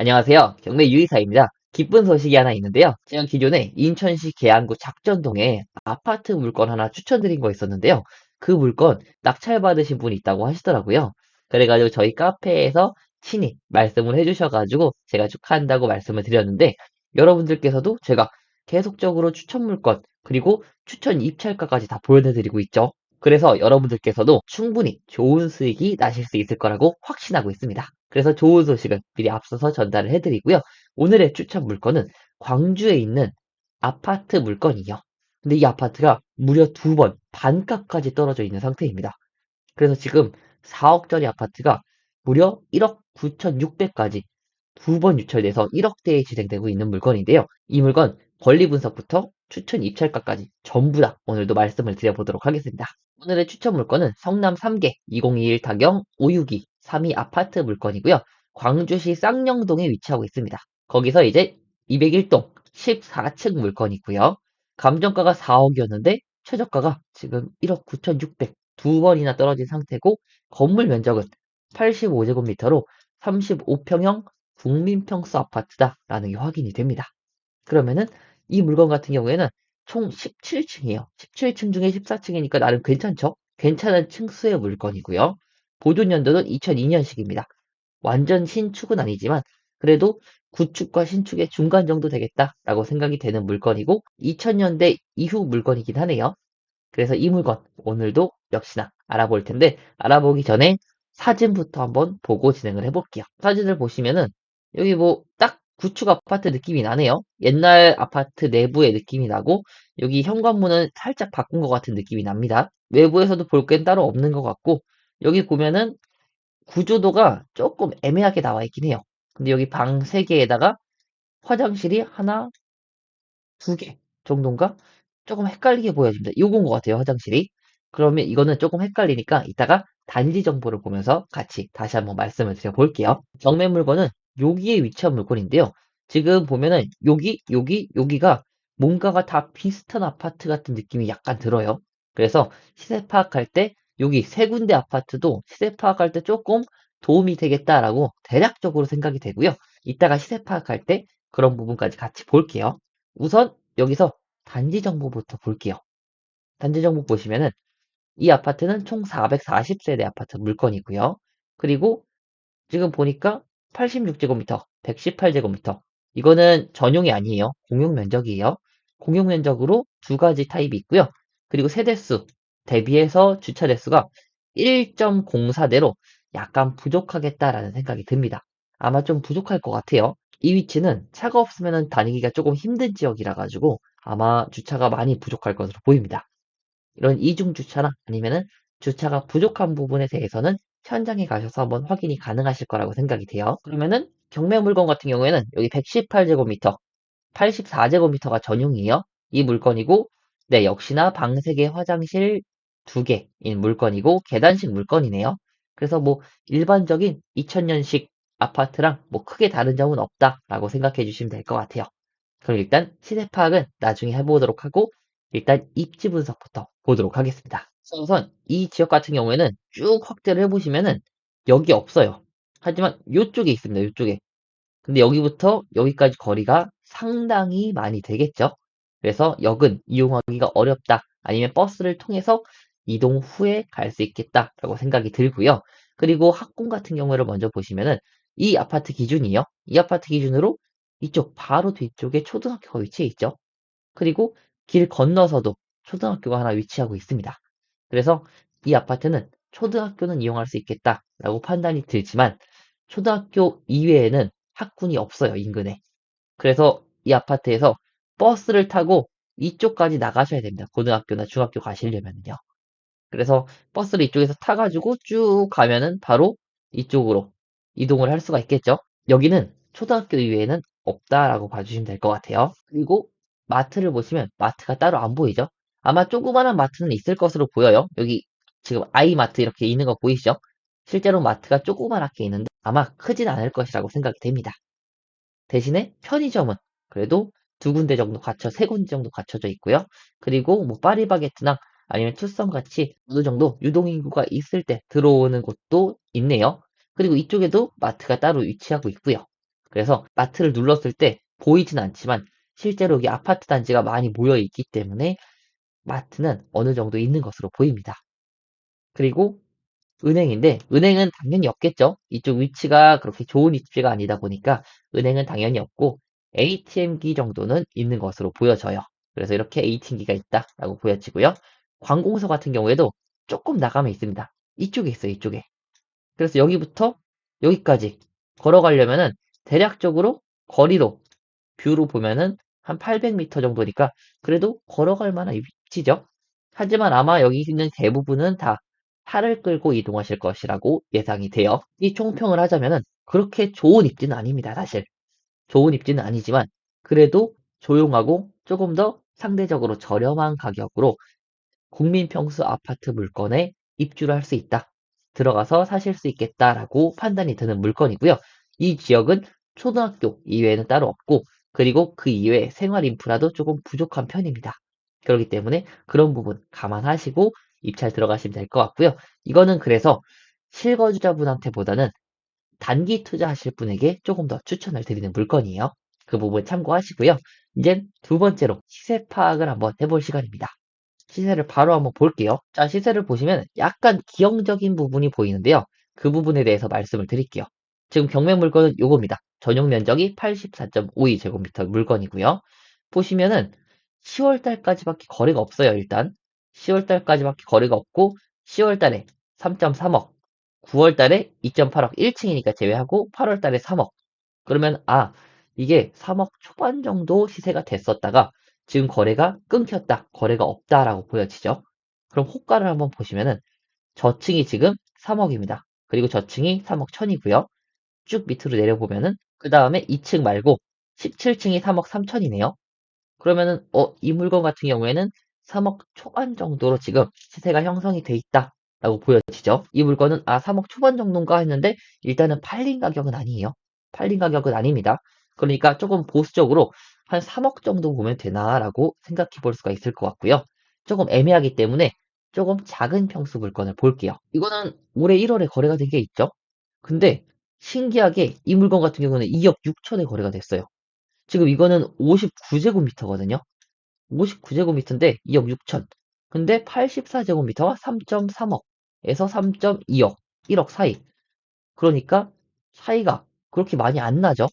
안녕하세요. 경매 유이사입니다. 기쁜 소식이 하나 있는데요. 제가 기존에 인천시 계양구 작전동에 아파트 물건 하나 추천드린 거 있었는데요. 그 물건 낙찰받으신 분이 있다고 하시더라고요. 그래가지고 저희 카페에서 친히 말씀을 해주셔가지고 제가 축하한다고 말씀을 드렸는데 여러분들께서도 제가 계속적으로 추천 물건 그리고 추천 입찰가까지 다 보여드리고 있죠. 그래서 여러분들께서도 충분히 좋은 수익이 나실 수 있을 거라고 확신하고 있습니다. 그래서 좋은 소식을 미리 앞서서 전달을 해드리고요. 오늘의 추천 물건은 광주에 있는 아파트 물건이요. 근데 이 아파트가 무려 두 번 반값까지 떨어져 있는 상태입니다. 그래서 지금 4억짜리 아파트가 무려 1억 9,600까지 두 번 유찰돼서 1억대에 진행되고 있는 물건인데요. 이 물건 권리 분석부터 추천 입찰가까지 전부 다 오늘도 말씀을 드려보도록 하겠습니다. 오늘의 추천 물건은 성남 3개 2021 타경 562 3위 아파트 물건이고요. 광주시 쌍용동에 위치하고 있습니다. 거기서 이제 201동 14층 물건이고요. 감정가가 4억이었는데 최저가가 지금 1억 9,600 두 번이나 떨어진 상태고 건물 면적은 85제곱미터로 35평형 국민평수 아파트다라는 게 확인이 됩니다. 그러면은 이 물건 같은 경우에는 총 17층이에요. 17층 중에 14층이니까 나름 괜찮죠? 괜찮은 층수의 물건이고요. 보존 연도는 2002년식입니다. 완전 신축은 아니지만 그래도 구축과 신축의 중간 정도 되겠다라고 생각이 되는 물건이고 2000년대 이후 물건이긴 하네요. 그래서 이 물건 오늘도 역시나 알아볼 텐데 알아보기 전에 사진부터 한번 보고 진행을 해볼게요. 사진을 보시면은 여기 뭐 딱 구축 아파트 느낌이 나네요. 옛날 아파트 내부의 느낌이 나고 여기 현관문은 살짝 바꾼 것 같은 느낌이 납니다. 외부에서도 볼 게 따로 없는 것 같고 여기 보면은 구조도가 조금 애매하게 나와 있긴 해요. 근데 여기 방 3개에다가 화장실이 하나, 2개 정도인가? 조금 헷갈리게 보여집니다. 요건 것 같아요, 화장실이. 그러면 이거는 조금 헷갈리니까 이따가 단지 정보를 보면서 같이 다시 한번 말씀을 드려볼게요. 경매 물건은 여기에 위치한 물건인데요. 지금 보면은 여기가 뭔가가 다 비슷한 아파트 같은 느낌이 약간 들어요. 그래서 시세 파악할 때 여기 세 군데 아파트도 시세 파악할 때 조금 도움이 되겠다라고 대략적으로 생각이 되고요. 이따가 시세 파악할 때 그런 부분까지 같이 볼게요. 우선 여기서 단지 정보부터 볼게요. 단지 정보 보시면은 이 아파트는 총 440세대 아파트 물건이고요. 그리고 지금 보니까 86제곱미터, 118제곱미터. 이거는 전용이 아니에요. 공용 면적이에요. 공용 면적으로 두 가지 타입이 있고요. 그리고 세대수 대비해서 주차 대수가 1.04대로 약간 부족하겠다라는 생각이 듭니다. 아마 좀 부족할 것 같아요. 이 위치는 차가 없으면 다니기가 조금 힘든 지역이라 가지고 아마 주차가 많이 부족할 것으로 보입니다. 이런 이중 주차나 아니면은 주차가 부족한 부분에 대해서는 현장에 가셔서 한번 확인이 가능하실 거라고 생각이 돼요. 그러면은 경매 물건 같은 경우에는 여기 118제곱미터, 84제곱미터가 전용이에요. 이 물건이고, 네, 역시나 방 3개, 화장실 2개인 물건이고, 계단식 물건이네요. 그래서 뭐 일반적인 2000년식 아파트랑 뭐 크게 다른 점은 없다라고 생각해 주시면 될 것 같아요. 그럼 일단 시세 파악은 나중에 해보도록 하고 일단 입지 분석부터 보도록 하겠습니다. 우선 이 지역 같은 경우에는 쭉 확대를 해보시면은 여기 없어요. 하지만 이쪽에 있습니다. 이쪽에. 근데 여기부터 여기까지 거리가 상당히 많이 되겠죠. 그래서 역은 이용하기가 어렵다. 아니면 버스를 통해서 이동 후에 갈 수 있겠다라고 생각이 들고요. 그리고 학군 같은 경우를 먼저 보시면은 이 아파트 기준이요. 이 아파트 기준으로 이쪽 바로 뒤쪽에 초등학교가 위치해 있죠. 그리고 길 건너서도 초등학교가 하나 위치하고 있습니다. 그래서 이 아파트는 초등학교는 이용할 수 있겠다라고 판단이 들지만 초등학교 이외에는 학군이 없어요, 인근에. 그래서 이 아파트에서 버스를 타고 이쪽까지 나가셔야 됩니다. 고등학교나 중학교 가시려면요. 그래서 버스를 이쪽에서 타가지고 쭉 가면은 바로 이쪽으로 이동을 할 수가 있겠죠. 여기는 초등학교 이외에는 없다라고 봐주시면 될 것 같아요. 그리고 마트를 보시면 마트가 따로 안 보이죠? 아마 조그마한 마트는 있을 것으로 보여요. 여기 지금 아이마트 이렇게 있는 거 보이시죠? 실제로 마트가 조그맣게 있는데 아마 크진 않을 것이라고 생각이 됩니다. 대신에 편의점은 그래도 두 군데 정도 세 군데 정도 갖춰져 있고요. 그리고 뭐 파리바게트나 아니면 투썸같이 어느 정도 유동인구가 있을 때 들어오는 곳도 있네요. 그리고 이쪽에도 마트가 따로 위치하고 있고요. 그래서 마트를 눌렀을 때 보이진 않지만 실제로 여기 아파트 단지가 많이 모여 있기 때문에 마트는 어느 정도 있는 것으로 보입니다. 그리고 은행인데 은행은 당연히 없겠죠. 이쪽 위치가 그렇게 좋은 위치가 아니다 보니까 은행은 당연히 없고 ATM기 정도는 있는 것으로 보여져요. 그래서 이렇게 ATM기가 있다라고 보여지고요. 관공서 같은 경우에도 조금 나가면 있습니다. 이쪽에 있어요, 이쪽에. 그래서 여기부터 여기까지 걸어가려면은 대략적으로 거리로 뷰로 보면은 한 800m 정도니까 그래도 걸어갈 만한 위치죠. 하지만 아마 여기 있는 대부분은 다 차를 끌고 이동하실 것이라고 예상이 돼요. 이 총평을 하자면은 그렇게 좋은 입지는 아닙니다, 사실. 좋은 입지는 아니지만 그래도 조용하고 조금 더 상대적으로 저렴한 가격으로 국민 평수 아파트 물건에 입주를 할 수 있다. 들어가서 사실 수 있겠다라고 판단이 드는 물건이고요. 이 지역은 초등학교 이외에는 따로 없고 그리고 그 이외에 생활 인프라도 조금 부족한 편입니다. 그렇기 때문에 그런 부분 감안하시고 입찰 들어가시면 될 것 같고요. 이거는 그래서 실거주자분한테 보다는 단기 투자하실 분에게 조금 더 추천을 드리는 물건이에요. 그 부분 참고하시고요. 이제 두 번째로 시세 파악을 한번 해볼 시간입니다. 시세를 바로 한번 볼게요. 자, 시세를 보시면 약간 기형적인 부분이 보이는데요. 그 부분에 대해서 말씀을 드릴게요. 지금 경매 물건은 요겁니다. 전용 면적이 84.52제곱미터 물건이고요. 보시면은 10월 달까지밖에 거래가 없어요, 일단. 10월 달까지밖에 거래가 없고 10월 달에 3.3억, 9월 달에 2.8억 1층이니까 제외하고 8월 달에 3억. 그러면 이게 3억 초반 정도 시세가 됐었다가 지금 거래가 끊겼다, 거래가 없다라고 보여지죠. 그럼 호가를 한번 보시면은 저층이 지금 3억입니다. 그리고 저층이 3억 1000이고요. 쭉 밑으로 내려보면은 그 다음에 2층 말고 17층이 3억 3천이네요. 그러면은 이 물건 같은 경우에는 3억 초반 정도로 지금 시세가 형성이 돼 있다라고 보여지죠. 이 물건은 3억 초반 정도인가 했는데 일단은 팔린 가격은 아니에요. 팔린 가격은 아닙니다. 그러니까 조금 보수적으로 한 3억 정도 보면 되나라고 생각해 볼 수가 있을 것 같고요. 조금 애매하기 때문에 조금 작은 평수 물건을 볼게요. 이거는 올해 1월에 거래가 된 게 있죠. 근데 신기하게 이 물건 같은 경우는 2억 6천에 거래가 됐어요. 지금 이거는 59제곱미터거든요. 59제곱미터인데 2억 6천. 근데 84제곱미터가 3.3억에서 3.2억, 1억 사이. 그러니까 차이가 그렇게 많이 안 나죠.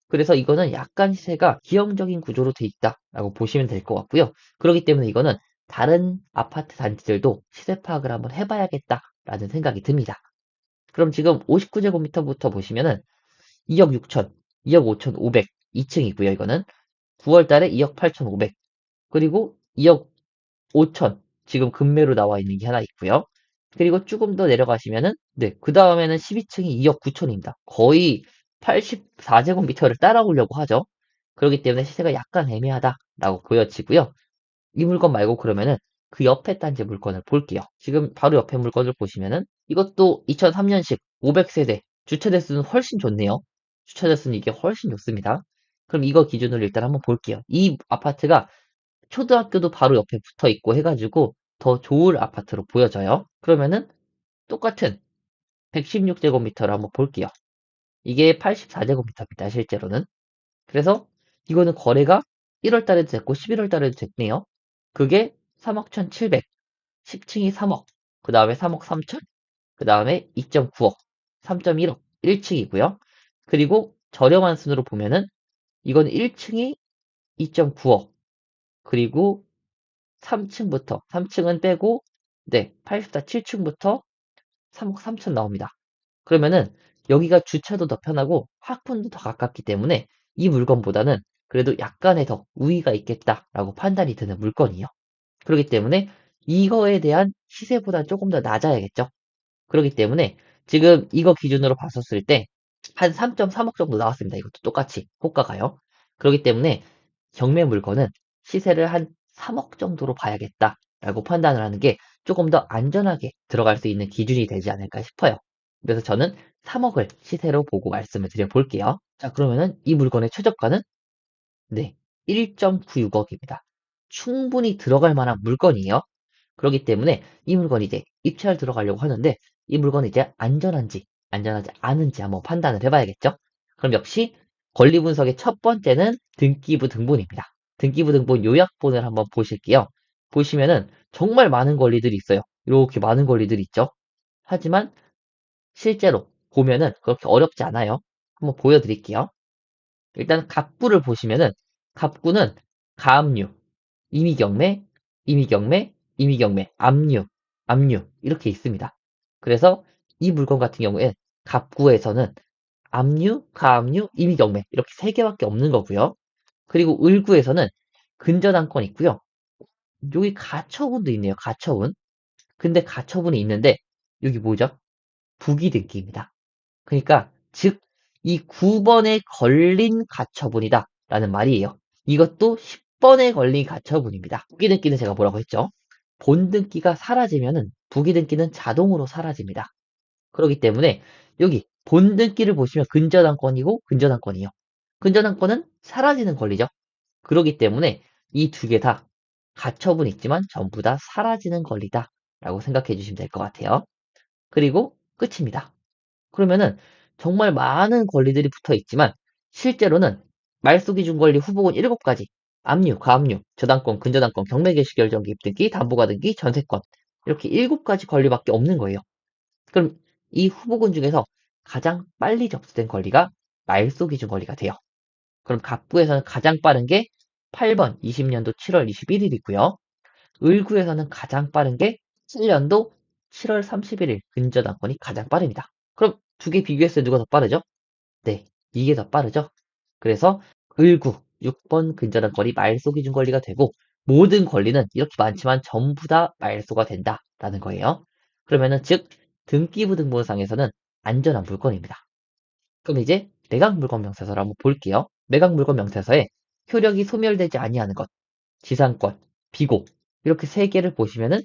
그래서 이거는 약간 시세가 기형적인 구조로 돼 있다라고 보시면 될 것 같고요. 그렇기 때문에 이거는 다른 아파트 단지들도 시세 파악을 한번 해봐야겠다라는 생각이 듭니다. 그럼 지금 59제곱미터부터 보시면은 2억 6천, 2억 5천 5백, 2층이고요. 이거는 9월 달에 2억 8천 5백, 그리고 2억 5천 지금 금매로 나와 있는 게 하나 있고요. 그리고 조금 더 내려가시면은 네, 그 다음에는 12층이 2억 9천입니다. 거의 84제곱미터를 따라오려고 하죠. 그렇기 때문에 시세가 약간 애매하다라고 보여지고요. 이 물건 말고 그러면은 그 옆에 단지 물건을 볼게요. 지금 바로 옆에 물건을 보시면은 이것도 2003년식 500세대 주차 대수는 훨씬 좋네요. 주차 대수는 이게 훨씬 좋습니다. 그럼 이거 기준으로 일단 한번 볼게요. 이 아파트가 초등학교도 바로 옆에 붙어 있고 해가지고 더 좋을 아파트로 보여져요. 그러면은 똑같은 116제곱미터를 한번 볼게요. 이게 84제곱미터입니다, 실제로는. 그래서 이거는 거래가 1월 달에도 됐고 11월 달에도 됐네요. 그게 3억 1,700, 10층이 3억, 그 다음에 3억 3천, 그 다음에 2.9억, 3.1억, 1층이고요. 그리고 저렴한 순으로 보면은 이건 1층이 2.9억, 그리고 3층부터, 3층은 빼고, 네, 84, 7층부터 3억 3천 나옵니다. 그러면은 여기가 주차도 더 편하고 학군도 더 가깝기 때문에 이 물건보다는 그래도 약간의 더 우위가 있겠다라고 판단이 드는 물건이에요. 그렇기 때문에 이거에 대한 시세보다 조금 더 낮아야겠죠. 그렇기 때문에 지금 이거 기준으로 봤었을 때 한 3.3억 정도 나왔습니다. 이것도 똑같이 호가가요. 그렇기 때문에 경매 물건은 시세를 한 3억 정도로 봐야겠다라고 판단을 하는 게 조금 더 안전하게 들어갈 수 있는 기준이 되지 않을까 싶어요. 그래서 저는 3억을 시세로 보고 말씀을 드려볼게요. 자, 그러면은 이 물건의 최저가는 네, 1.96억입니다. 충분히 들어갈 만한 물건이에요. 그렇기 때문에 이 물건이 이제 입찰 들어가려고 하는데 이 물건이 이제 안전한지 안전하지 않은지 한번 판단을 해봐야겠죠. 그럼 역시 권리 분석의 첫 번째는 등기부 등본입니다. 등기부 등본 요약본을 한번 보실게요. 보시면은 정말 많은 권리들이 있어요. 이렇게 많은 권리들이 있죠. 하지만 실제로 보면은 그렇게 어렵지 않아요. 한번 보여드릴게요. 일단 갑구를 보시면은 갑구는 가압류, 임의경매, 임의경매, 임의경매, 압류, 압류 이렇게 있습니다. 그래서 이 물건 같은 경우에 갑구에서는 압류, 가압류, 임의경매 이렇게 세 개밖에 없는 거고요. 그리고 을구에서는 근저당권 있고요. 여기 가처분도 있네요. 가처분. 근데 가처분이 있는데 여기 뭐죠? 부기등기입니다. 그러니까 즉 이 9번에 걸린 가처분이다 라는 말이에요. 이것도 10번에 걸린 가처분입니다. 부기등기는 제가 뭐라고 했죠? 본등기가 사라지면은 부기등기는 자동으로 사라집니다. 그렇기 때문에 여기 본등기를 보시면 근저당권이고 근저당권이요. 근저당권은 사라지는 권리죠. 그렇기 때문에 이 두 개 다 가처분 있지만 전부 다 사라지는 권리다 라고 생각해 주시면 될 것 같아요. 그리고 끝입니다. 그러면은 정말 많은 권리들이 붙어 있지만 실제로는 말소기준 권리 후보군 7가지 압류, 가압류, 저당권, 근저당권, 경매개시결정 기입등기, 담보가등기, 전세권 이렇게 7가지 권리밖에 없는 거예요. 그럼 이 후보군 중에서 가장 빨리 접수된 권리가 말소기준 권리가 돼요. 그럼 갑구에서는 가장 빠른 게 8번 20년도 7월 21일이고요. 을구에서는 가장 빠른 게 7년도 7월 31일 근저당권이 가장 빠릅니다. 그럼 두 개 비교했을 때 누가 더 빠르죠? 네, 이게 더 빠르죠. 그래서 을구 6번 근저당권이 말소 기준 권리가 되고 모든 권리는 이렇게 많지만 전부 다 말소가 된다라는 거예요. 그러면은 즉 등기부등본상에서는 안전한 물건입니다. 그럼 이제 매각물건명세서를 한번 볼게요. 매각물건명세서에 효력이 소멸되지 아니하는 것, 지상권, 비고 이렇게 세 개를 보시면은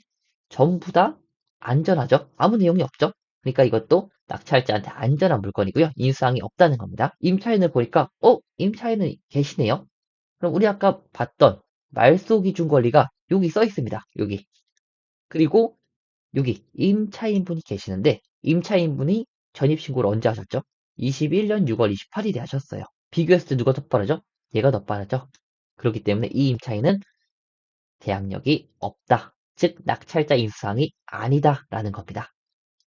전부 다 안전하죠. 아무 내용이 없죠. 그러니까 이것도 낙찰자한테 안전한 물건이고요. 인수사항이 없다는 겁니다. 임차인을 보니까 임차인은 계시네요. 그럼 우리 아까 봤던 말소 기준 권리가 여기 써 있습니다. 여기. 그리고 여기 임차인분이 계시는데 임차인분이 전입신고를 언제 하셨죠? 21년 6월 28일에 하셨어요. 비교했을 때 누가 더 빠르죠? 얘가 더 빠르죠. 그렇기 때문에 이 임차인은 대항력이 없다. 즉 낙찰자 인수사항이 아니다라는 겁니다.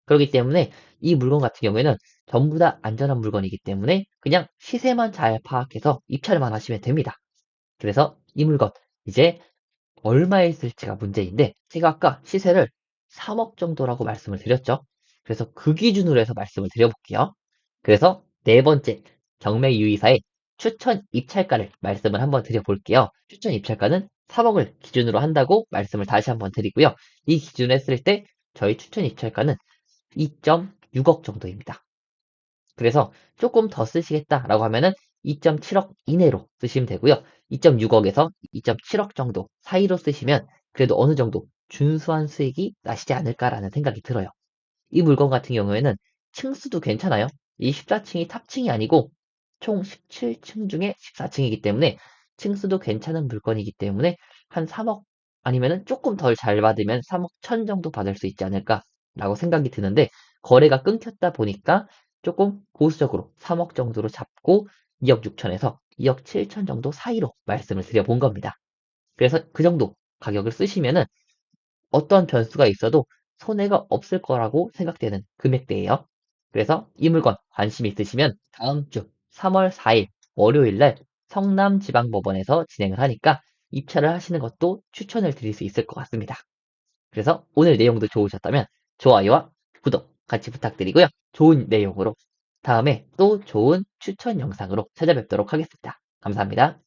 그렇기 때문에 이 물건 같은 경우에는 전부 다 안전한 물건이기 때문에 그냥 시세만 잘 파악해서 입찰만 하시면 됩니다. 그래서 이 물건 이제 얼마에 있을지가 문제인데 제가 아까 시세를 3억 정도라고 말씀을 드렸죠. 그래서 그 기준으로 해서 말씀을 드려볼게요. 그래서 네 번째 경매 유의사의 추천 입찰가를 말씀을 한번 드려볼게요. 추천 입찰가는 3억을 기준으로 한다고 말씀을 다시 한번 드리고요. 이 기준을 했을 때 저희 추천 입찰가는 2.6억 정도입니다. 그래서 조금 더 쓰시겠다라고 하면은 2.7억 이내로 쓰시면 되고요. 2.6억에서 2.7억 정도 사이로 쓰시면 그래도 어느 정도 준수한 수익이 나시지 않을까라는 생각이 들어요. 이 물건 같은 경우에는 층수도 괜찮아요. 이 14층이 탑층이 아니고 총 17층 중에 14층이기 때문에 층수도 괜찮은 물건이기 때문에 한 3억 아니면은 조금 덜 잘 받으면 3억 천 정도 받을 수 있지 않을까라고 생각이 드는데 거래가 끊겼다 보니까 조금 보수적으로 3억 정도로 잡고 2억 6천에서 2억 7천 정도 사이로 말씀을 드려본 겁니다. 그래서 그 정도 가격을 쓰시면은 어떤 변수가 있어도 손해가 없을 거라고 생각되는 금액대예요. 그래서 이 물건 관심 있으시면 다음 주 3월 4일 월요일 날 성남지방법원에서 진행을 하니까 입찰을 하시는 것도 추천을 드릴 수 있을 것 같습니다. 그래서 오늘 내용도 좋으셨다면 좋아요와 구독 같이 부탁드리고요. 좋은 내용으로 다음에 또 좋은 추천 영상으로 찾아뵙도록 하겠습니다. 감사합니다.